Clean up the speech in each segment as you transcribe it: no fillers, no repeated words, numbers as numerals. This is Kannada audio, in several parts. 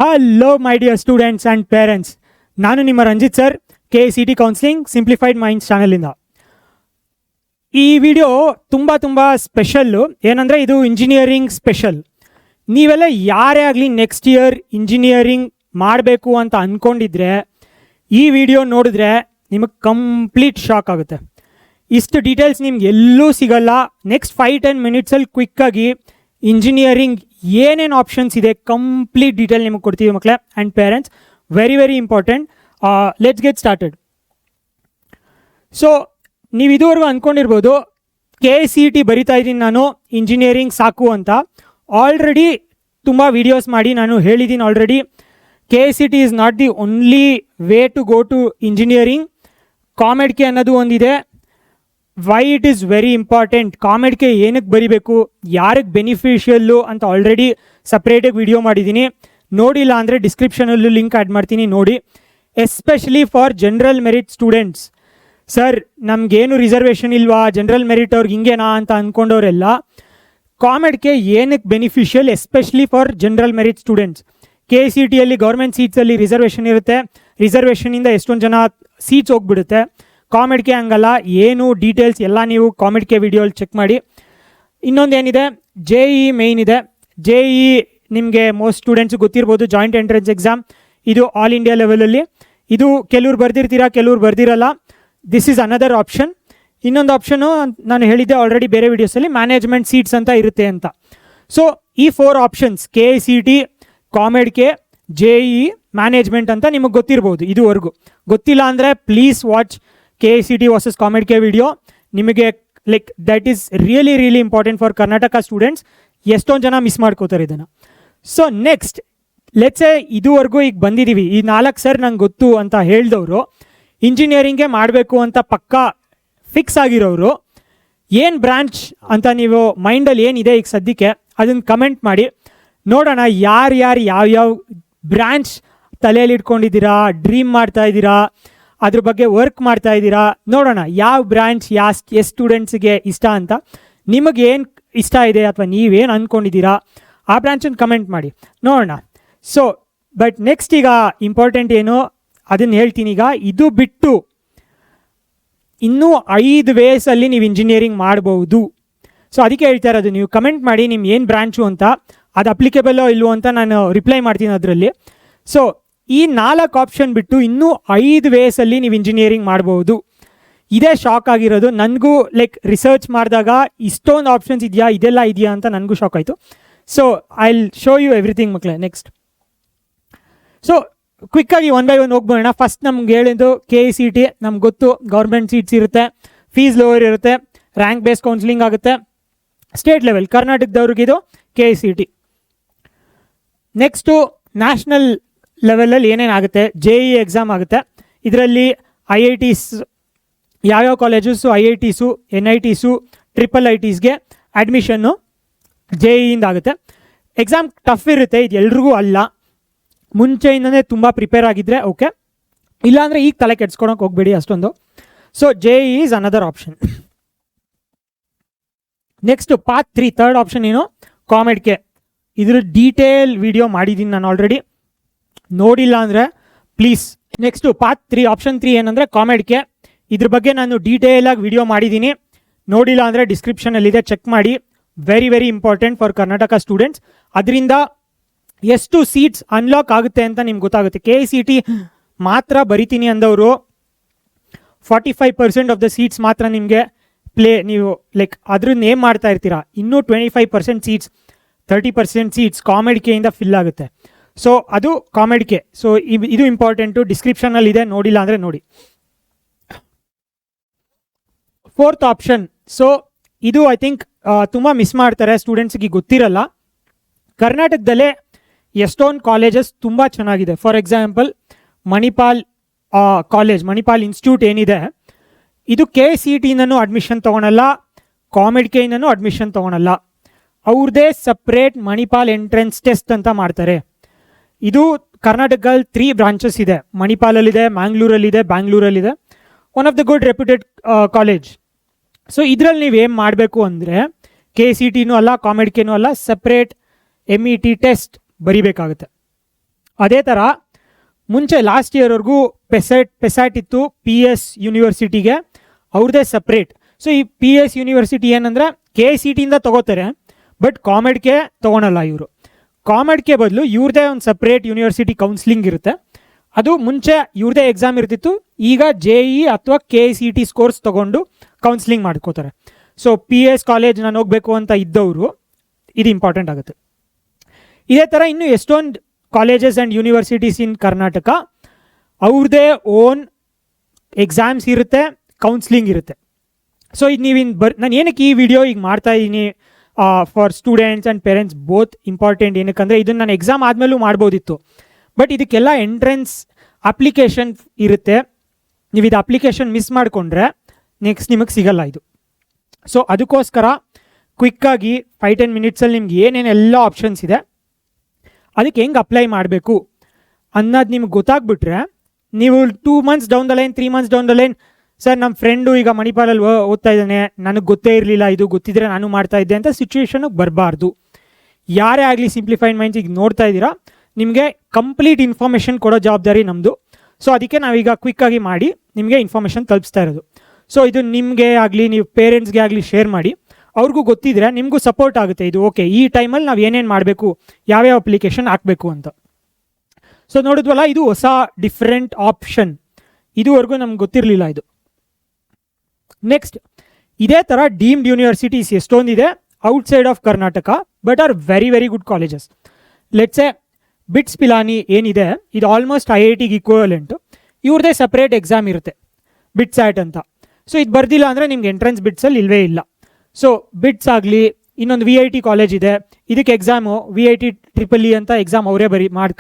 Hello my dear students and parents, ನಾನು ನಿಮ್ಮ Ranjith sir, KCT counselling simplified minds ಚಾನಲಿಂದ. ಈ ವಿಡಿಯೋ ತುಂಬ ಸ್ಪೆಷಲ್ಲು. ಏನಂದರೆ ಇದು ಇಂಜಿನಿಯರಿಂಗ್ ಸ್ಪೆಷಲ್. ನೀವೆಲ್ಲ ಯಾರೇ ಆಗಲಿ ನೆಕ್ಸ್ಟ್ ಇಯರ್ ಇಂಜಿನಿಯರಿಂಗ್ ಮಾಡಬೇಕು ಅಂತ ಅಂದ್ಕೊಂಡಿದ್ರೆ ಈ ವಿಡಿಯೋ ನೋಡಿದ್ರೆ ನಿಮಗೆ ಕಂಪ್ಲೀಟ್ ಶಾಕ್ ಆಗುತ್ತೆ. ಇಷ್ಟು ಡೀಟೇಲ್ಸ್ ನಿಮ್ಗೆ ಎಲ್ಲೂ ಸಿಗಲ್ಲ. ನೆಕ್ಸ್ಟ್ 5-10 ಮಿನಿಟ್ಸಲ್ಲಿ ಕ್ವಿಕ್ಕಾಗಿ ಇಂಜಿನಿಯರಿಂಗ್ ಏನೇನು ಆಪ್ಷನ್ಸ್ ಇದೆ ಕಂಪ್ಲೀಟ್ ಡೀಟೇಲ್ ನಿಮಗೆ ಕೊಡ್ತೀವಿ ಮಕ್ಕಳೇ and parents. Very important. Let's get started. So ನೀವು ಇದುವರೆಗೂ ಅಂದ್ಕೊಂಡಿರ್ಬೋದು KCT ಬರಿತಾ ಇದ್ದೀನಿ ನಾನು, ಇಂಜಿನಿಯರಿಂಗ್ ಸಾಕು ಅಂತ. ಆಲ್ರೆಡಿ ತುಂಬ ವೀಡಿಯೋಸ್ ಮಾಡಿ ನಾನು ಹೇಳಿದ್ದೀನಿ already. KCT is not the only way to go to engineering. COMEDK ಅನ್ನೋದು ಒಂದಿದೆ. Why it is very important, COMEDK ಏನಕ್ಕೆ ಬರಿಬೇಕು, ಯಾರಿಗೆ ಬೆನಿಫಿಷಿಯಲ್ಲು ಅಂತ ಆಲ್ರೆಡಿ ಸಪ್ರೇಟಾಗಿ ವಿಡಿಯೋ ಮಾಡಿದ್ದೀನಿ. ನೋಡಿಲ್ಲ ಅಂದರೆ ಡಿಸ್ಕ್ರಿಪ್ಷನಲ್ಲೂ ಲಿಂಕ್ ಆ್ಯಡ್ ಮಾಡ್ತೀನಿ, ನೋಡಿ. Especially for general merit students. Sir ನಮಗೇನು ರಿಸರ್ವೇಷನ್ ಇಲ್ವಾ, ಜನರಲ್ ಮೆರಿಟ್ ಅವ್ರಿಗೆ ಹಿಂಗೇನಾ ಅಂತ ಅಂದ್ಕೊಂಡವರೆಲ್ಲ ಕಾಮೆಡ್ಕೆ ಏನಕ್ಕೆ beneficial, especially for general merit students. KCTಯಲ್ಲಿ ಗೌರ್ಮೆಂಟ್ ಸೀಟ್ಸಲ್ಲಿ ರಿಸರ್ವೇಷನ್ ಇರುತ್ತೆ. ರಿಸರ್ವೇಷನಿಂದ ಎಷ್ಟೊಂದು ಜನ ಸೀಟ್ಸ್ ಹೋಗ್ಬಿಡುತ್ತೆ. ಕಾಮೆಡ್ಕೆ ಹಂಗಲ್ಲ, ಏನು ಡೀಟೇಲ್ಸ್ ಎಲ್ಲ ನೀವು ಕಾಮೆಡ್ಕೆ ವಿಡಿಯೋಲ್ಲಿ ಚೆಕ್ ಮಾಡಿ. ಇನ್ನೊಂದೇನಿದೆ, JEE ಮೇಯ್ನ್ ಇದೆ. JEE ನಿಮಗೆ ಮೋಸ್ಟ್ ಸ್ಟೂಡೆಂಟ್ಸ್ ಗೊತ್ತಿರ್ಬೋದು, ಜಾಯಿಂಟ್ ಎಂಟ್ರೆನ್ಸ್ ಎಕ್ಸಾಮ್. ಇದು ಆಲ್ ಇಂಡಿಯಾ ಲೆವೆಲಲ್ಲಿ. ಇದು ಕೆಲವ್ರು ಬರ್ದಿರ್ತೀರಾ, ಕೆಲವ್ರು ಬರ್ದಿರಲ್ಲ. This is another option. ಇನ್ನೊಂದು ಆಪ್ಷನು ನಾನು ಹೇಳಿದ್ದೆ ಆಲ್ರೆಡಿ ಬೇರೆ ವೀಡಿಯೋಸಲ್ಲಿ, ಮ್ಯಾನೇಜ್ಮೆಂಟ್ ಸೀಟ್ಸ್ ಅಂತ ಇರುತ್ತೆ ಅಂತ. ಸೊ ಈ 4 options KCT, COMEDK, JEE, management ಅಂತ ನಿಮಗೆ ಗೊತ್ತಿರ್ಬೋದು. ಇದುವರೆಗೂ ಗೊತ್ತಿಲ್ಲ ಅಂದರೆ please watch KCT versus COMEDK video. ನಿಮಗೆ like that is really important for Karnataka students. ಎಷ್ಟೊಂದು ಜನ ಮಿಸ್ ಮಾಡ್ಕೋತಾರೆ ಇದನ್ನು. ಸೊ ನೆಕ್ಸ್ಟ್ ಲೆಟ್ಸೆ ಇದುವರೆಗೂ ಈಗ ಬಂದಿದ್ದೀವಿ, ಈ 4 ಸರ್ ನಂಗೆ ಗೊತ್ತು ಅಂತ ಹೇಳಿದವರು, ಇಂಜಿನಿಯರಿಂಗೇ ಮಾಡಬೇಕು ಅಂತ ಪಕ್ಕಾ ಫಿಕ್ಸ್ ಆಗಿರೋರು, ಏನು ಬ್ರಾಂಚ್ ಅಂತ ನೀವು ಮೈಂಡಲ್ಲಿ ಏನಿದೆ ಈಗ ಸದ್ಯಕ್ಕೆ ಅದನ್ನು ಕಮೆಂಟ್ ಮಾಡಿ ನೋಡೋಣ. ಯಾವ್ಯಾವ ಬ್ರಾಂಚ್ ತಲೆಯಲ್ಲಿ ಇಟ್ಕೊಂಡಿದ್ದೀರಾ, ಡ್ರೀಮ್ ಮಾಡ್ತಾ ಇದ್ದೀರಾ, ಅದ್ರ ಬಗ್ಗೆ ವರ್ಕ್ ಮಾಡ್ತಾ ಇದ್ದೀರಾ, ನೋಡೋಣ ಯಾವ ಬ್ರಾಂಚ್ ಎಷ್ಟು ಸ್ಟೂಡೆಂಟ್ಸ್ಗೆ ಇಷ್ಟ ಅಂತ. ನಿಮಗೇನು ಇಷ್ಟ ಇದೆ ಅಥವಾ ನೀವೇನು ಅಂದ್ಕೊಂಡಿದ್ದೀರಾ ಆ ಬ್ರಾಂಚನ್ನು ಕಮೆಂಟ್ ಮಾಡಿ ನೋಡೋಣ. ಸೊ ಬಟ್ ನೆಕ್ಸ್ಟ್ ಈಗ ಇಂಪಾರ್ಟೆಂಟ್ ಏನು ಅದನ್ನು ಹೇಳ್ತೀನಿ. ಈಗ ಇದು ಬಿಟ್ಟು ಇನ್ನೂ 5 ವೇಸಲ್ಲಿ ನೀವು ಇಂಜಿನಿಯರಿಂಗ್ ಮಾಡ್ಬೋದು. ಸೊ ಅದಕ್ಕೆ ಹೇಳ್ತಾ ಇರೋದು, ನೀವು ಕಮೆಂಟ್ ಮಾಡಿ ನಿಮ್ಮ ಏನು ಬ್ರಾಂಚು ಅಂತ, ಅದು ಅಪ್ಲಿಕೇಬಲ್ಲೋ ಇಲ್ವೋ ಅಂತ ನಾನು ರಿಪ್ಲೈ ಮಾಡ್ತೀನಿ ಅದರಲ್ಲಿ. ಸೊ ಈ 4 ಆಪ್ಷನ್ ಬಿಟ್ಟು ಇನ್ನೂ 5 ವೇಸಲ್ಲಿ ನೀವು ಇಂಜಿನಿಯರಿಂಗ್ ಮಾಡ್ಬೋದು. ಇದೇ ಶಾಕ್ ಆಗಿರೋದು ನನಗೂ. ಲೈಕ್ ರಿಸರ್ಚ್ ಮಾಡಿದಾಗ ಇಷ್ಟೊಂದು ಆಪ್ಷನ್ಸ್ ಇದೆಯಾ, ಇದೆಲ್ಲ ಇದೆಯಾ ಅಂತ ನನಗೂ ಶಾಕ್ ಆಯಿತು. So I will show you everything ಮಕ್ಕಳೇ ನೆಕ್ಸ್ಟ್. ಸೊ ಕ್ವಿಕ್ಕಾಗಿ 1 by 1 ಹೋಗ್ಬೋಣ. ಫಸ್ಟ್ ನಮ್ಗೆ ಹೇಳಿದ್ದು KCT ನಮ್ಗೆ ಗೊತ್ತು, ಗೌರ್ಮೆಂಟ್ ಸೀಟ್ಸ್ ಇರುತ್ತೆ, ಫೀಸ್ ಲೋವರ್ ಇರುತ್ತೆ, ರ್ಯಾಂಕ್ ಬೇಸ್ ಕೌನ್ಸಿಲಿಂಗ್ ಆಗುತ್ತೆ. ಸ್ಟೇಟ್ ಲೆವೆಲ್ ಕರ್ನಾಟಕದವ್ರಿಗಿದು KCT. ನೆಕ್ಸ್ಟು ನ್ಯಾಷನಲ್ ಲೆವೆಲಲ್ಲಿ ಏನೇನಾಗುತ್ತೆ, JEE ಎಕ್ಸಾಮ್ ಆಗುತ್ತೆ. ಇದರಲ್ಲಿ IITs, ಯಾವ್ಯಾವ ಕಾಲೇಜಸ್ಸು, IITಸು, NITಸು, IIITಸ್ಗೆ ಅಡ್ಮಿಷನ್ನು JEEಯಿಂದ ಆಗುತ್ತೆ. ಎಕ್ಸಾಮ್ ಟಫ್ ಇರುತ್ತೆ, ಇದು ಎಲ್ರಿಗೂ ಅಲ್ಲ. ಮುಂಚೆಯಿಂದನೇ ತುಂಬ ಪ್ರಿಪೇರ್ ಆಗಿದ್ದರೆ ಓಕೆ, ಇಲ್ಲಾಂದರೆ ಈಗ ತಲೆ ಕೆಡ್ಸ್ಕೊಳಕ್ಕೆ ಹೋಗ್ಬೇಡಿ ಅಷ್ಟೊಂದು. So JEE is another option. Next part 3, third option ಏನು, ಕಾಮೆಡ್ಕೆ. ಇದ್ರ ಡೀಟೇಲ್ ವಿಡಿಯೋ ಮಾಡಿದ್ದೀನಿ ನಾನು ಆಲ್ರೆಡಿ, ನೋಡಿಲ್ಲ ಅಂದರೆ ಪ್ಲೀಸ್. ನೆಕ್ಸ್ಟು ಪಾರ್ಟ್ 3, ಆಪ್ಷನ್ 3 ಏನಂದರೆ ಕಾಮೆಡ್ಕೆ. ಇದ್ರ ಬಗ್ಗೆ ನಾನು ಡೀಟೇಲಾಗಿ ವಿಡಿಯೋ ಮಾಡಿದ್ದೀನಿ, ನೋಡಿಲ್ಲ ಅಂದರೆ ಡಿಸ್ಕ್ರಿಪ್ಷನಲ್ಲಿದೆ, ಚೆಕ್ ಮಾಡಿ. Very important for Karnataka students. ಅದರಿಂದ ಎಷ್ಟು ಸೀಟ್ಸ್ ಅನ್ಲಾಕ್ ಆಗುತ್ತೆ ಅಂತ ನಿಮ್ಗೆ ಗೊತ್ತಾಗುತ್ತೆ. KCT ಮಾತ್ರ ಬರಿತೀನಿ ಅಂದವರು 45% ಆಫ್ ದ ಸೀಟ್ಸ್ ಮಾತ್ರ ನಿಮಗೆ ನೀವು ಲೈಕ್ ಅದ್ರ ನೇಮ್ ಮಾಡ್ತಾ ಇರ್ತೀರಾ. ಇನ್ನೂ 25% ಸೀಟ್ಸ್, 30% ಸೀಟ್ಸ್ ಕಾಮೆಡ್ಕೆಯಿಂದ ಫಿಲ್ ಆಗುತ್ತೆ. ಸೊ ಅದು ಕಾಮೆಡ್ಕೆ. ಸೊ ಇದು ಇಂಪಾರ್ಟೆಂಟು, ಡಿಸ್ಕ್ರಿಪ್ಷನಲ್ಲಿದೆ, ನೋಡಿಲ್ಲ ಅಂದರೆ ನೋಡಿ. 4th option. ಸೊ ಇದು ಐ ಥಿಂಕ್ ತುಂಬ ಮಿಸ್ ಮಾಡ್ತಾರೆ, ಸ್ಟೂಡೆಂಟ್ಸ್ಗೆ ಗೊತ್ತಿರಲ್ಲ. ಕರ್ನಾಟಕದಲ್ಲೇ ಎಷ್ಟೊಂದು ಕಾಲೇಜಸ್ ತುಂಬ ಚೆನ್ನಾಗಿದೆ. For example Manipal college, Manipal institute ಏನಿದೆ, ಇದು KCTನೂ ಅಡ್ಮಿಷನ್ ತೊಗೊಳಲ್ಲ, ಕಾಮೆಡ್ಕೆಯಿಂದನೂ ಅಡ್ಮಿಷನ್ ತೊಗೊಳಲ್ಲ. ಅವ್ರದ್ದೇ ಸಪ್ರೇಟ್ ಮಣಿಪಾಲ್ ಎಂಟ್ರೆನ್ಸ್ ಟೆಸ್ಟ್ ಅಂತ ಮಾಡ್ತಾರೆ. ಇದು ಕರ್ನಾಟಕದಲ್ಲಿ 3 ಬ್ರಾಂಚಸ್ ಇದೆ, ಮಣಿಪಾಲಲ್ಲಿದೆ, ಮ್ಯಾಂಗ್ಳೂರಲ್ಲಿದೆ, ಬ್ಯಾಂಗ್ಳೂರಲ್ಲಿದೆ. One of the good reputed college. So ಇದರಲ್ಲಿ ನೀವೇನು ಮಾಡಬೇಕು ಅಂದರೆ KCTನೂ ಅಲ್ಲ, ಕಾಮೆಡ್ಕೆನೂ ಅಲ್ಲ, ಸಪ್ರೇಟ್ MET ಟೆಸ್ಟ್ ಬರಿಬೇಕಾಗುತ್ತೆ. ಅದೇ ಥರ ಮುಂಚೆ ಲಾಸ್ಟ್ ಇಯರ್ವರೆಗೂ ಪೆಸ್ಯಾಟ್ ಇತ್ತು ಪಿ ಎಸ್ ಯೂನಿವರ್ಸಿಟಿಗೆ ಅವ್ರದ್ದೇ ಸಪ್ರೇಟ್. ಸೊ ಈ ಪಿ ಎಸ್ ಯೂನಿವರ್ಸಿಟಿ ಏನಂದರೆ KCET ತೊಗೋತಾರೆ, ಬಟ್ ಕಾಮೆಡ್ಗೆ ತೊಗೊಳಲ್ಲ ಇವರು. ಕಾಮೆಡ್ಗೆ ಬದಲು ಇವ್ರದ್ದೇ ಒಂದು ಸಪ್ರೇಟ್ ಯೂನಿವರ್ಸಿಟಿ ಕೌನ್ಸಿಲಿಂಗ್ ಇರುತ್ತೆ. ಅದು ಮುಂಚೆ ಇವ್ರದ್ದೇ ಎಕ್ಸಾಮ್ ಇರ್ತಿತ್ತು, ಈಗ JEE ಅಥವಾ KCET ಸ್ಕೋರ್ಸ್ ತೊಗೊಂಡು ಕೌನ್ಸಿಲಿಂಗ್ ಮಾಡ್ಕೋತಾರೆ. ಸೊ PS ಕಾಲೇಜ್ ನಾನು ಹೋಗಬೇಕು ಅಂತ ಇದ್ದವರು ಇದು ಇಂಪಾರ್ಟೆಂಟ್ ಆಗುತ್ತೆ. ಇದೇ ಥರ ಇನ್ನು ಎಷ್ಟೊಂದು colleges and universities in Karnataka ಅವ್ರದ್ದೇ ಓನ್ ಎಕ್ಸಾಮ್ಸ್ ಇರುತ್ತೆ, ಕೌನ್ಸಿಲಿಂಗ್ ಇರುತ್ತೆ. ಸೊ ಇದು ನಾನು ಏನಕ್ಕೆ ಈ ವಿಡಿಯೋ ಈಗ ಮಾಡ್ತಾ ಇದ್ದೀನಿ for students and parents both important. ಏನಕ್ಕಂದರೆ ಇದನ್ನು ನಾನು ಎಕ್ಸಾಮ್ ಆದಮೇಲೂ ಮಾಡ್ಬೋದಿತ್ತು, ಬಟ್ ಇದಕ್ಕೆಲ್ಲ ಎಂಟ್ರೆನ್ಸ್ ಅಪ್ಲಿಕೇಶನ್ ಇರುತ್ತೆ. ನೀವು ಇದು ಅಪ್ಲಿಕೇಶನ್ ಮಿಸ್ ಮಾಡಿಕೊಂಡ್ರೆ ನೆಕ್ಸ್ಟ್ ನಿಮಗೆ ಸಿಗಲ್ಲ ಇದು. ಸೊ ಅದಕ್ಕೋಸ್ಕರ ಕ್ವಿಕ್ಕಾಗಿ 5-10 ಮಿನಿಟ್ಸಲ್ಲಿ ನಿಮ್ಗೆ ಏನೇನೆಲ್ಲ ಆಪ್ಷನ್ಸ್ ಇದೆ, ಅದಕ್ಕೆ ಹೆಂಗೆ ಅಪ್ಲೈ ಮಾಡಬೇಕು ಅನ್ನೋದು ನಿಮ್ಗೆ ಗೊತ್ತಾಗ್ಬಿಟ್ರೆ ನೀವು 2 months down the line 3 months down the line, sir ನಮ್ಮ ಫ್ರೆಂಡು ಈಗ ಮಣಿಪಾಲಲ್ಲಿ ಓದ್ತಾ ಇದ್ದಾನೆ, ನನಗೆ ಗೊತ್ತೇ ಇರಲಿಲ್ಲ, ಇದು ಗೊತ್ತಿದ್ರೆ ನಾನು ಮಾಡ್ತಾ ಇದ್ದೆ ಅಂತ ಸಿಚುವೇಶನ್ಗೆ ಬರಬಾರ್ದು. ಯಾರೇ ಆಗಲಿ ಸಿಂಪ್ಲಿಫೈಡ್ ಮೈಂಡ್ಸ್ ಈಗ ನೋಡ್ತಾ ಇದ್ದೀರಾ, ನಿಮಗೆ ಕಂಪ್ಲೀಟ್ ಇನ್ಫಾರ್ಮೇಷನ್ ಕೊಡೋ ಜವಾಬ್ದಾರಿ ನಮ್ಮದು. ಸೊ ಅದಕ್ಕೆ ನಾವೀಗ ಕ್ವಿಕ್ಕಾಗಿ ಮಾಡಿ ನಿಮಗೆ ಇನ್ಫಾರ್ಮೇಷನ್ ತಲುಪಿಸ್ತಾ ಇರೋದು. ಸೊ ಇದು ನಿಮಗೆ ಆಗಲಿ ನೀವು ಪೇರೆಂಟ್ಸ್ಗೆ ಆಗಲಿ ಶೇರ್ ಮಾಡಿ, ಅವ್ರಿಗೂ ಗೊತ್ತಿದ್ರೆ ನಿಮಗೂ ಸಪೋರ್ಟ್ ಆಗುತ್ತೆ. ಇದು ಓಕೆ, ಈ ಟೈಮಲ್ಲಿ ನಾವು ಏನೇನು ಮಾಡಬೇಕು, ಯಾವ್ಯಾವ ಅಪ್ಲಿಕೇಶನ್ ಹಾಕಬೇಕು ಅಂತ. ಸೊ ನೋಡಿದ್ವಲ್ಲ, ಇದು ಹೊಸ ಡಿಫ್ರೆಂಟ್ ಆಪ್ಷನ್, ಇದುವರೆಗೂ ನಮ್ಗೆ ಗೊತ್ತಿರಲಿಲ್ಲ ಇದು. ನೆಕ್ಸ್ಟ್, ಇದೇ ಥರ ಡೀಮ್ಡ್ ಯೂನಿವರ್ಸಿಟೀಸ್ ಎಷ್ಟೊಂದಿದೆ outside of Karnataka, but are very very good colleges. Let's a BITS Pilani ಏನಿದೆ, ಇದು ಆಲ್ಮೋಸ್ಟ್ IITಗೆ ಈಕ್ವಲೆಂಟು. ಇವ್ರದ್ದೇ ಸಪ್ರೇಟ್ ಎಕ್ಸಾಮ್ ಇರುತ್ತೆ, ಬಿಟ್ಸ್ಯಾಟ್ ಅಂತ. ಸೊ ಇದು ಬರ್ದಿಲ್ಲ ಅಂದರೆ ನಿಮ್ಗೆ ಎಂಟ್ರೆನ್ಸ್ ಬಿಟ್ಸಲ್ಲಿ ಇಲ್ಲವೇ ಇಲ್ಲ. ಸೊ ಬಿಟ್ಸ್ ಆಗಲಿ, ಇನ್ನೊಂದು VIT ಕಾಲೇಜ್ ಇದೆ, ಇದಕ್ಕೆ ಎಕ್ಸಾಮು VIT EEE ಅಂತ ಎಕ್ಸಾಮ್ ಅವರೇ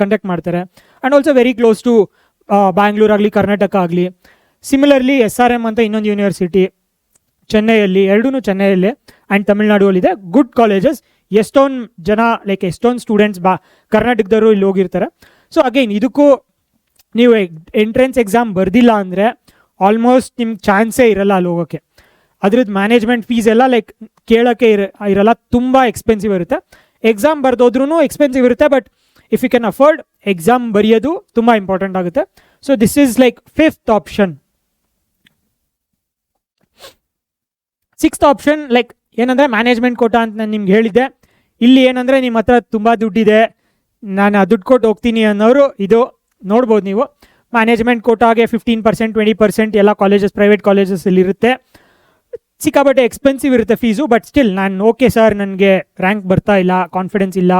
ಕಂಡಕ್ಟ್ ಮಾಡ್ತಾರೆ. And also very close to Bangalore ಆಗಲಿ ಕರ್ನಾಟಕ ಆಗಲಿ. ಸಿಮಿಲರ್ಲಿ SRM ಅಂತ ಇನ್ನೊಂದು ಯೂನಿವರ್ಸಿಟಿ ಚೆನ್ನೈಯಲ್ಲಿ, ಎರಡೂ ಚೆನ್ನೈಯಲ್ಲೇ ಆ್ಯಂಡ್ ತಮಿಳ್ನಾಡುವಲ್ಲಿದೆ. ಗುಡ್ ಕಾಲೇಜಸ್, ಎಷ್ಟೊಂದು ಜನ ಎಷ್ಟೊಂದು ಸ್ಟೂಡೆಂಟ್ಸ್ ಕರ್ನಾಟಕದವರು ಇಲ್ಲಿ ಹೋಗಿರ್ತಾರೆ. ಸೊ ಅಗೈನ್ ಇದಕ್ಕೂ ನೀವು ಎಂಟ್ರೆನ್ಸ್ ಎಕ್ಸಾಮ್ ಬರ್ದಿಲ್ಲ ಅಂದರೆ ಆಲ್ಮೋಸ್ಟ್ ನಿಮ್ಗೆ ಚಾನ್ಸೇ ಇರಲ್ಲ ಅಲ್ಲಿ ಹೋಗೋಕ್ಕೆ. ಅದ್ರದ್ದು ಮ್ಯಾನೇಜ್ಮೆಂಟ್ ಫೀಸ್ ಎಲ್ಲ ಕೇಳೋಕ್ಕೆ ಇರಲ್ಲ, ತುಂಬ ಎಕ್ಸ್ಪೆನ್ಸಿವ್ ಇರುತ್ತೆ. ಎಕ್ಸಾಮ್ ಬರ್ದೋದ್ರೂ ಎಕ್ಸ್ಪೆನ್ಸಿವ್ ಇರುತ್ತೆ, but if you can afford exam ಬರೆಯೋದು ತುಂಬ ಇಂಪಾರ್ಟೆಂಟ್ ಆಗುತ್ತೆ. So this is 5th option. 6th option ಏನಂದರೆ ಮ್ಯಾನೇಜ್ಮೆಂಟ್ ಕೋಟಾ ಅಂತ ನಾನು ನಿಮ್ಗೆ ಹೇಳಿದ್ದೆ. ಇಲ್ಲಿ ಏನಂದರೆ ನಿಮ್ಮ ಹತ್ರ ತುಂಬ ದುಡ್ಡಿದೆ, ನಾನು ಆ ದುಡ್ಡು ಕೊಟ್ಟು ಹೋಗ್ತೀನಿ ಅನ್ನೋರು ಇದು ನೋಡ್ಬೋದು ನೀವು. ಮ್ಯಾನೇಜ್ಮೆಂಟ್ ಕೋಟಾಗೆ 15% 20% ಎಲ್ಲ ಕಾಲೇಜಸ್, ಪ್ರೈವೇಟ್ ಕಾಲೇಜಸಲ್ಲಿ ಇರುತ್ತೆ. ಸಿಕ್ಕಾಬಟ್ಟೆ ಎಕ್ಸ್ಪೆನ್ಸಿವ್ ಇರುತ್ತೆ ಫೀಸು, ಬಟ್ ಸ್ಟಿಲ್ ನಾನು ಓಕೆ ಸರ್ ನನಗೆ ರ್ಯಾಂಕ್ ಬರ್ತಾ ಇಲ್ಲ, ಕಾನ್ಫಿಡೆನ್ಸ್ ಇಲ್ಲ,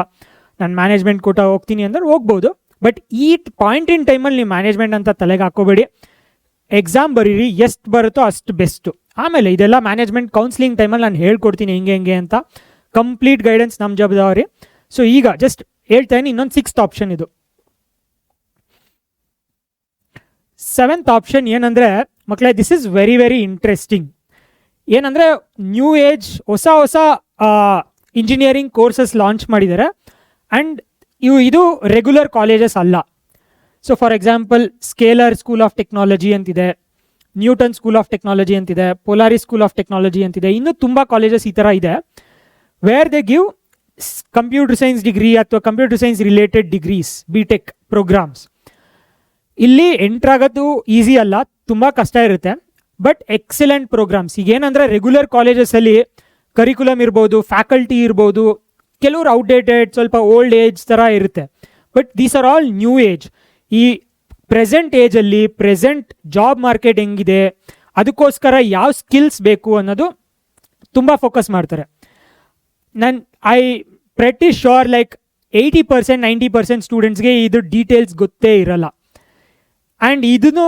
ನಾನು ಮ್ಯಾನೇಜ್ಮೆಂಟ್ ಕೋಟಾ ಹೋಗ್ತೀನಿ ಅಂದ್ರೆ ಹೋಗ್ಬೋದು. ಬಟ್ ಈ ಪಾಯಿಂಟ್ ಇನ್ ಟೈಮಲ್ಲಿ ನೀವು ಮ್ಯಾನೇಜ್ಮೆಂಟ್ ಅಂತ ತಲೆಗೆ ಹಾಕೋಬೇಡಿ. ಎಕ್ಸಾಮ್ ಬರೀರಿ, ಎಷ್ಟು ಬರುತ್ತೋ ಅಷ್ಟು ಬೆಸ್ಟು. ಆಮೇಲೆ ಇದೆಲ್ಲ ಮ್ಯಾನೇಜ್ಮೆಂಟ್ ಕೌನ್ಸಿಲಿಂಗ್ ಟೈಮಲ್ಲಿ ನಾನು ಹೇಳ್ಕೊಡ್ತೀನಿ ಹೆಂಗೆ ಅಂತ, ಕಂಪ್ಲೀಟ್ ಗೈಡೆನ್ಸ್ ನಮ್ಮ ಜವಾಬ್ದಾರಿ. ಸೊ ಈಗ ಜಸ್ಟ್ ಹೇಳ್ತೇನೆ, ಇನ್ನೊಂದು 6th ಆಪ್ಷನ್ ಇದು. 7th ಆಪ್ಷನ್ ಏನಂದರೆ ಮಕ್ಕಳೇ, this is very very interesting. ಏನಂದರೆ ನ್ಯೂ ಏಜ್ ಹೊಸ ಇಂಜಿನಿಯರಿಂಗ್ ಕೋರ್ಸಸ್ ಲಾಂಚ್ ಮಾಡಿದ್ದಾರೆ. ಆ್ಯಂಡ್ ಇದು ರೆಗ್ಯುಲರ್ ಕಾಲೇಜಸ್ ಅಲ್ಲ. So for example scalar school of technology ಅಂತಿದೆ, ನ್ಯೂಟನ್ ಸ್ಕೂಲ್ ಆಫ್ ಟೆಕ್ನಾಲಜಿ ಅಂತಿದೆ, ಪೊಲಾರಿಸ್ ಸ್ಕೂಲ್ ಆಫ್ ಟೆಕ್ನಾಲಜಿ ಅಂತಿದೆ, ಇನ್ನೂ ತುಂಬ ಕಾಲೇಜಸ್ ಈ ಥರ ಇದೆ. Where they give computer science degree ಅಥವಾ computer science related degrees, BTech programmes. ಇಲ್ಲಿ ಎಂಟ್ರಾಗೋದು ಈಸಿ ಅಲ್ಲ, ತುಂಬ ಕಷ್ಟ ಇರುತ್ತೆ, ಬಟ್ ಎಕ್ಸಲೆಂಟ್ ಪ್ರೋಗ್ರಾಮ್ಸ್. ಈಗ ಏನಂದರೆ ರೆಗ್ಯುಲರ್ ಕಾಲೇಜಸಲ್ಲಿ ಕರಿಕ್ಯುಲಮ್ ಇರ್ಬೋದು, ಫ್ಯಾಕಲ್ಟಿ ಇರ್ಬೋದು, ಕೆಲವರು ಔಟ್ಡೇಟೆಡ್, ಸ್ವಲ್ಪ ಓಲ್ಡ್ ಏಜ್ ಥರ ಇರುತ್ತೆ. But these are all new age. ಈ ಪ್ರೆಸೆಂಟ್ ಏಜಲ್ಲಿ ಪ್ರೆಸೆಂಟ್ ಜಾಬ್ ಮಾರ್ಕೆಟ್ ಹೆಂಗಿದೆ, ಅದಕ್ಕೋಸ್ಕರ ಯಾವ ಸ್ಕಿಲ್ಸ್ ಬೇಕು ಅನ್ನೋದು ತುಂಬ ಫೋಕಸ್ ಮಾಡ್ತಾರೆ. ಐ ಪ್ರೆಟಿ ಶ್ಯೂರ್ 80% 90% ಸ್ಟೂಡೆಂಟ್ಸ್ಗೆ ಇದು ಡೀಟೇಲ್ಸ್ ಗೊತ್ತೇ ಇರಲ್ಲ. ಆ್ಯಂಡ್ ಇದನ್ನು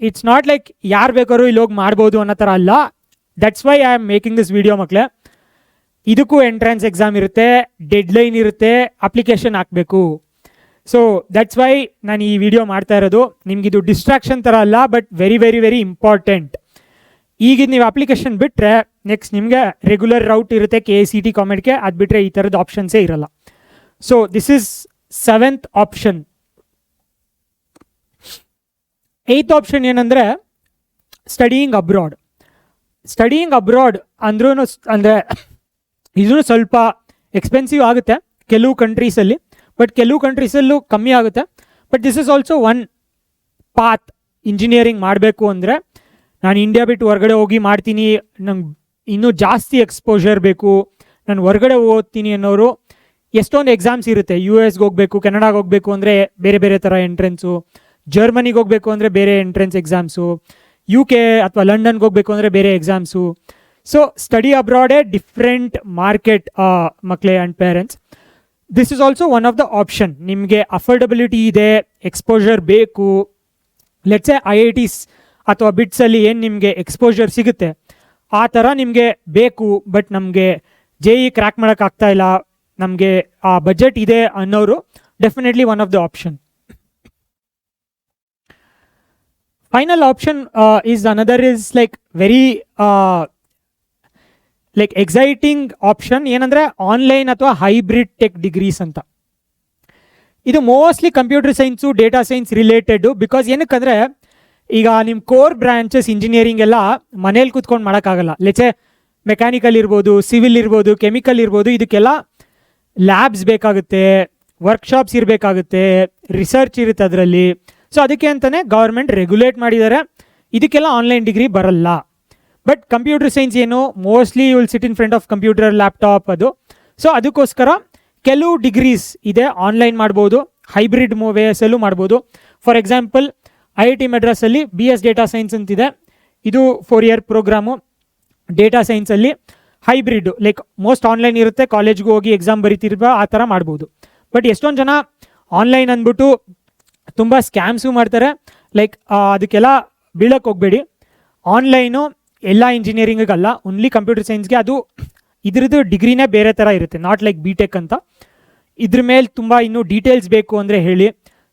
ಇಟ್ಸ್ ನಾಟ್ ಯಾರು ಬೇಕಾದ್ರೂ ಇಲ್ಲಿ ಹೋಗಿ ಮಾಡ್ಬೋದು ಅನ್ನೋ ಥರ ಅಲ್ಲ. That's why I am making this video ಮಕ್ಕಳೇ. ಇದಕ್ಕೂ ಎಂಟ್ರೆನ್ಸ್ ಎಕ್ಸಾಮ್ ಇರುತ್ತೆ, ಡೆಡ್ಲೈನ್ ಇರುತ್ತೆ, ಅಪ್ಲಿಕೇಶನ್ ಹಾಕಬೇಕು. ಸೊ ದಟ್ಸ್ ವೈ ನಾನು ಈ ವಿಡಿಯೋ ಮಾಡ್ತಾ ಇರೋದು. ನಿಮಗಿದು ಡಿಸ್ಟ್ರಾಕ್ಷನ್ ಥರ ಅಲ್ಲ, but very very very important. ಈಗ ನೀವು ಅಪ್ಲಿಕೇಶನ್ ಬಿಟ್ಟರೆ ನೆಕ್ಸ್ಟ್ ನಿಮಗೆ ರೆಗ್ಯುಲರ್ ರೌಟ್ ಇರುತ್ತೆ KCET ಕಾಮೆಡ್ಗೆ, ಅದು ಬಿಟ್ಟರೆ ಈ ಥರದ್ದು ಆಪ್ಷನ್ಸೇ ಇರಲ್ಲ. So this is 7th option. 8th option ಏನಂದರೆ ಸ್ಟಡಿಯಿಂಗ್ ಅಬ್ರಾಡ್. ಸ್ಟಡಿಯಿಂಗ್ ಅಬ್ರಾಡ್ ಅಂದ್ರೂ ಅಂದರೆ ಇದೂ ಸ್ವಲ್ಪ ಎಕ್ಸ್ಪೆನ್ಸಿವ್ ಆಗುತ್ತೆ ಕೆಲವು ಕಂಟ್ರೀಸಲ್ಲಿ, ಬಟ್ ಕೆಲವು ಕಂಟ್ರೀಸಲ್ಲೂ ಕಮ್ಮಿ ಆಗುತ್ತೆ. But this is also one path. Engineering ಮಾಡಬೇಕು ಅಂದರೆ ನಾನು ಇಂಡಿಯಾ ಬಿಟ್ಟು ಹೊರಗಡೆ ಹೋಗಿ ಮಾಡ್ತೀನಿ, ನಂಗೆ ಇನ್ನೂ ಜಾಸ್ತಿ ಎಕ್ಸ್ಪೋಜರ್ ಬೇಕು, ನಾನು ಹೊರಗಡೆ ಓದ್ತೀನಿ ಅನ್ನೋರು ಎಷ್ಟೊಂದು ಎಕ್ಸಾಮ್ಸ್ ಇರುತ್ತೆ. US ಹೋಗಬೇಕು, ಕೆನಡಾಗೆ ಹೋಗಬೇಕು ಅಂದರೆ ಬೇರೆ ಬೇರೆ ಥರ ಎಂಟ್ರೆನ್ಸು, ಜರ್ಮನಿಗೆ ಹೋಗಬೇಕು ಅಂದರೆ ಬೇರೆ ಎಂಟ್ರೆನ್ಸ್ ಎಕ್ಸಾಮ್ಸು, UK ಅಥವಾ ಲಂಡನ್ಗೆ ಹೋಗಬೇಕು ಅಂದರೆ ಬೇರೆ ಎಕ್ಸಾಮ್ಸು. ಸೊ ಸ್ಟಡಿ ಅಬ್ರಾಡೇ ಡಿಫ್ರೆಂಟ್ ಮಾರ್ಕೆಟ್ ಮಕ್ಕಳೇ and parents. This is also one of the option. ನಿಮಗೆ ಅಫೋರ್ಡಬಿಲಿಟಿ ಇದೆ, ಎಕ್ಸ್ಪೋಜರ್ ಬೇಕು, ಲೆಟ್ಸ್ ಎ IITs ಅಥವಾ ಬಿಟ್ಸಲ್ಲಿ ಏನು ನಿಮಗೆ ಎಕ್ಸ್ಪೋಜರ್ ಸಿಗುತ್ತೆ ಆ ಥರ ನಿಮಗೆ ಬೇಕು, ಬಟ್ ನಮಗೆ JEE ಕ್ರ್ಯಾಕ್ ಮಾಡೋಕ್ಕಾಗ್ತಾ ಇಲ್ಲ, ನಮಗೆ ಆ ಬಜೆಟ್ ಇದೆ ಅನ್ನೋರು definitely one of the option. Final option is another is like very like exciting option. ಏನಂದರೆ ಆನ್ಲೈನ್ ಅಥವಾ ಹೈಬ್ರಿಡ್ ಟೆಕ್ ಡಿಗ್ರೀಸ್ ಅಂತ. ಇದು mostly computer science, data science related. Because ಏನಕ್ಕಂದರೆ ಈಗ ನಿಮ್ಮ ಕೋರ್ ಬ್ರಾಂಚಸ್ ಇಂಜಿನಿಯರಿಂಗ್ ಎಲ್ಲ ಮನೇಲಿ ಕೂತ್ಕೊಂಡು ಮಾಡೋಕ್ಕಾಗಲ್ಲ. ಲೆಚೆ ಮೆಕ್ಯಾನಿಕಲ್ ಇರ್ಬೋದು, ಸಿವಿಲ್ ಇರ್ಬೋದು, ಕೆಮಿಕಲ್ ಇರ್ಬೋದು, ಇದಕ್ಕೆಲ್ಲ ಲ್ಯಾಬ್ಸ್ ಬೇಕಾಗುತ್ತೆ, ವರ್ಕ್ಶಾಪ್ಸ್ ಇರಬೇಕಾಗುತ್ತೆ, ರಿಸರ್ಚ್ ಇರುತ್ತೆ ಅದರಲ್ಲಿ. ಸೊ ಅದಕ್ಕೆ ಅಂತಲೇ ಗೌರ್ಮೆಂಟ್ ರೆಗ್ಯುಲೇಟ್ ಮಾಡಿದ್ದಾರೆ, ಇದಕ್ಕೆಲ್ಲ ಆನ್ಲೈನ್ ಡಿಗ್ರಿ ಬರಲ್ಲ. ಬಟ್ ಕಂಪ್ಯೂಟರ್ ಸೈನ್ಸ್ ಏನು mostly you will sit in front of computer, laptop ಅದು. ಸೊ ಅದಕ್ಕೋಸ್ಕರ ಕೆಲವು ಡಿಗ್ರೀಸ್ ಇದೆ ಆನ್ಲೈನ್ ಮಾಡ್ಬೋದು, ಹೈಬ್ರಿಡ್ ವೇಸಲ್ಲೂ ಮಾಡ್ಬೋದು. ಫಾರ್ ಎಕ್ಸಾಂಪಲ್ IIT ಮಡ್ರಾಸಲ್ಲಿ BS ಡೇಟಾ ಸೈನ್ಸ್ ಅಂತಿದೆ. ಇದು 4 year ಪ್ರೋಗ್ರಾಮು. ಡೇಟಾ ಸೈನ್ಸಲ್ಲಿ ಹೈಬ್ರಿಡ್ ಲೈಕ್ ಮೋಸ್ಟ್ ಆನ್ಲೈನ್ ಇರುತ್ತೆ, ಕಾಲೇಜ್ಗೂ ಹೋಗಿ ಎಕ್ಸಾಮ್ ಬರೀತಿರ್ಬ ಆ ಥರ ಮಾಡ್ಬೋದು. ಬಟ್ ಎಷ್ಟೊಂದು ಜನ ಆನ್ಲೈನ್ ಅಂದ್ಬಿಟ್ಟು ತುಂಬ ಸ್ಕ್ಯಾಮ್ಸು ಮಾಡ್ತಾರೆ. ಲೈಕ್ ಅದಕ್ಕೆಲ್ಲ ಬೀಳಕ್ಕೆ ಹೋಗಬೇಡಿ. ಆನ್ಲೈನು ಎಲ್ಲ ಇಂಜಿನಿಯರಿಂಗಿಗಲ್ಲ, ಓನ್ಲಿ ಕಂಪ್ಯೂಟರ್ ಸೈನ್ಸ್ಗೆ. ಅದು ಇದ್ರದ್ದು ಡಿಗ್ರಿನೇ ಬೇರೆ ಥರ ಇರುತ್ತೆ, ನಾಟ್ ಲೈಕ್ BTech ಅಂತ. ಇದ್ರ ಮೇಲೆ ತುಂಬ ಇನ್ನೂ ಡೀಟೇಲ್ಸ್ ಬೇಕು ಅಂದರೆ ಹೇಳಿ.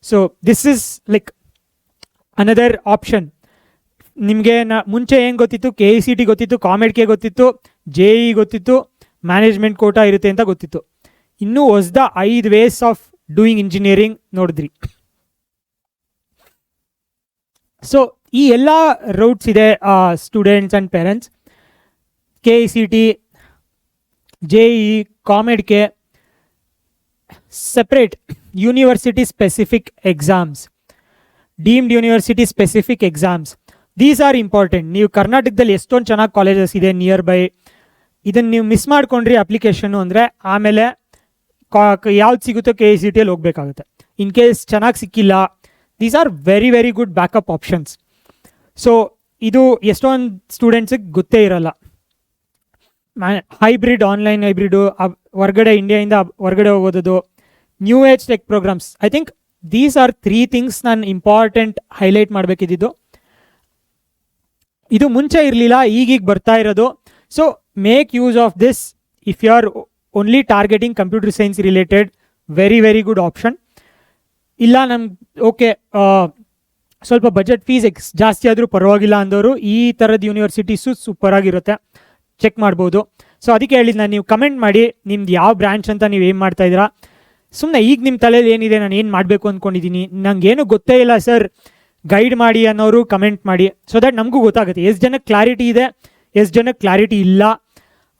So this is like another option. ನಿಮಗೆ ಮುಂಚೆ ಏನು ಗೊತ್ತಿತ್ತು, KECT ಗೊತ್ತಿತ್ತು, COMEDK ಗೊತ್ತಿತ್ತು, JEE ಗೊತ್ತಿತ್ತು, ಮ್ಯಾನೇಜ್ಮೆಂಟ್ ಕೋಟಾ ಇರುತ್ತೆ ಅಂತ ಗೊತ್ತಿತ್ತು. ಇನ್ನೂ ಹೊಸ್ದ 5 ways ಆಫ್ ಡೂಯಿಂಗ್ ಇಂಜಿನಿಯರಿಂಗ್ ನೋಡಿದ್ರಿ. ಸೊ ಈ ಎಲ್ಲ ರೂಟ್ಸ್ ಇದೆ students and parents. KECT, JEE, COMEDK, separate university specific exams, deemed university specific exams. These are important. ನೀವು ಕರ್ನಾಟಕದಲ್ಲಿ ಎಷ್ಟೊಂದು ಚೆನ್ನಾಗಿ ಕಾಲೇಜಸ್ ಇದೆ ನಿಯರ್ ಬೈ, ಇದನ್ನು ನೀವು ಮಿಸ್ ಮಾಡ್ಕೊಂಡ್ರಿ ಅಪ್ಲಿಕೇಶನ್ನು ಅಂದರೆ ಆಮೇಲೆ ಯಾವ್ದು ಸಿಗುತ್ತೋ KECTಯಲ್ಲಿ ಹೋಗಬೇಕಾಗುತ್ತೆ. ಇನ್ ಕೇಸ್ ಚೆನ್ನಾಗಿ ಸಿಕ್ಕಿಲ್ಲ, these are very very good backup options. So ಇದು ಎಷ್ಟೊಂದು ಸ್ಟೂಡೆಂಟ್ಸಿಗೆ ಗೊತ್ತೇ ಇರಲ್ಲ. ಹೈಬ್ರಿಡ್, ಆನ್ಲೈನ್ ಹೈಬ್ರಿಡು, ಹೊರಗಡೆ ಇಂಡಿಯಾಯಿಂದ ಹೊರಗಡೆ ಹೋಗೋದು, new age tech programmes. I think these are 3 things ನಾನು ಇಂಪಾರ್ಟೆಂಟ್ ಹೈಲೈಟ್ ಮಾಡಬೇಕಿದ್ದು. ಇದು ಮುಂಚೆ ಇರಲಿಲ್ಲ, ಈಗೀಗ ಬರ್ತಾ ಇರೋದು. So make use of this if you are only targeting computer science related. Very very good option. ಇಲ್ಲ ನಮ್ಗೆ ಓಕೆ ಸ್ವಲ್ಪ ಬಜೆಟ್ ಫೀಸ್ ಜಾಸ್ತಿ ಆದರೂ ಪರವಾಗಿಲ್ಲ ಅಂದವರು ಈ ಥರದ ಯೂನಿವರ್ಸಿಟೀಸು ಸೂಪರ್ ಆಗಿರುತ್ತೆ, ಚೆಕ್ ಮಾಡ್ಬೋದು. ಸೊ ಅದಕ್ಕೆ ಹೇಳಿದ್ದು ನಾನು, ನೀವು ಕಮೆಂಟ್ ಮಾಡಿ ನಿಮ್ದು ಯಾವ ಬ್ರ್ಯಾಂಚ್ ಅಂತ ನೀವು ಏನು ಮಾಡ್ತಾ ಇದ್ದೀರಾ. ಸುಮ್ಮನೆ ಈಗ ನಿಮ್ಮ ತಲೆಯಲ್ಲಿ ಏನಿದೆ, ನಾನು ಏನು ಮಾಡಬೇಕು ಅಂದ್ಕೊಂಡಿದ್ದೀನಿ, ನನಗೇನು ಗೊತ್ತೇ ಇಲ್ಲ ಸರ್, ಗೈಡ್ ಮಾಡಿ ಅನ್ನೋರು ಕಮೆಂಟ್ ಮಾಡಿ. ಸೊ ದ್ಯಾಟ್ ನಮಗೂ ಗೊತ್ತಾಗುತ್ತೆ ಎಷ್ಟು ಜನಕ್ಕೆ ಕ್ಲಾರಿಟಿ ಇದೆ, ಎಷ್ಟು ಜನಕ್ಕೆ ಕ್ಲಾರಿಟಿ ಇಲ್ಲ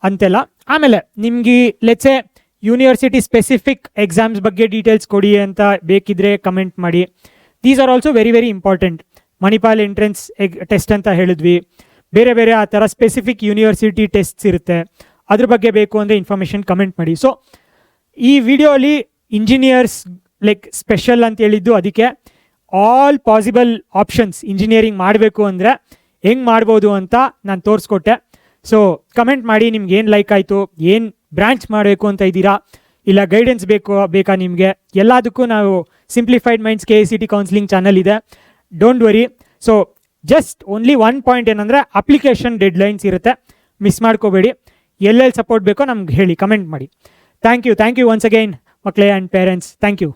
ಅಂತೆಲ್ಲ. ಆಮೇಲೆ ನಿಮಗೆ ಲೆಟ್ಸೆ ಯೂನಿವರ್ಸಿಟಿ ಸ್ಪೆಸಿಫಿಕ್ ಎಕ್ಸಾಮ್ಸ್ ಬಗ್ಗೆ ಡೀಟೇಲ್ಸ್ ಕೊಡಿ ಅಂತ ಬೇಕಿದ್ರೆ ಕಮೆಂಟ್ ಮಾಡಿ. These are also very very important. Manipal entrance test ಅಂತ ಹೇಳಿದ್ವಿ, ಬೇರೆ ಬೇರೆ ಆ ಥರ ಸ್ಪೆಸಿಫಿಕ್ ಯೂನಿವರ್ಸಿಟಿ ಟೆಸ್ಟ್ಸ್ ಇರುತ್ತೆ, ಅದ್ರ ಬಗ್ಗೆ ಬೇಕು ಅಂದರೆ ಇನ್ಫಾರ್ಮೇಷನ್ ಕಮೆಂಟ್ ಮಾಡಿ. ಸೊ ಈ ವಿಡಿಯೋಲಿ ಇಂಜಿನಿಯರ್ಸ್ ಲೈಕ್ ಸ್ಪೆಷಲ್ ಅಂತ ಹೇಳಿದ್ದು ಅದಕ್ಕೆ. ಆಲ್ ಪಾಸಿಬಲ್ ಆಪ್ಷನ್ಸ್ ಇಂಜಿನಿಯರಿಂಗ್ ಮಾಡಬೇಕು ಅಂದರೆ ಹೆಂಗೆ ಮಾಡ್ಬೋದು ಅಂತ ನಾನು ತೋರಿಸ್ಕೊಟ್ಟೆ. ಸೊ ಕಮೆಂಟ್ ಮಾಡಿ ನಿಮ್ಗೆ ಏನು ಲೈಕ್ ಆಯಿತು, ಏನು ಬ್ರಾಂಚ್ ಮಾಡಬೇಕು ಅಂತ ಇದ್ದೀರಾ, ಇಲ್ಲ ಗೈಡೆನ್ಸ್ ಬೇಕಾ ನಿಮಗೆ. ಎಲ್ಲದಕ್ಕೂ ನಾವು simplified minds KECT counselling channel ಇದೆ, don't worry. So just only 1 point ಏನಂದರೆ ಅಪ್ಲಿಕೇಶನ್ ಡೆಡ್ಲೈನ್ಸ್ ಇರುತ್ತೆ, ಮಿಸ್ ಮಾಡ್ಕೋಬೇಡಿ. ಎಲ್ಲೆಲ್ಲಿ ಸಪೋರ್ಟ್ ಬೇಕೋ ನಮ್ಗೆ ಹೇಳಿ, ಕಮೆಂಟ್ ಮಾಡಿ. ಥ್ಯಾಂಕ್ ಯು ಒನ್ಸ್ ಅಗೈನ್ ಮಕ್ಕಳೇ ಆ್ಯಂಡ್ ಪೇರೆಂಟ್ಸ್. Thank you.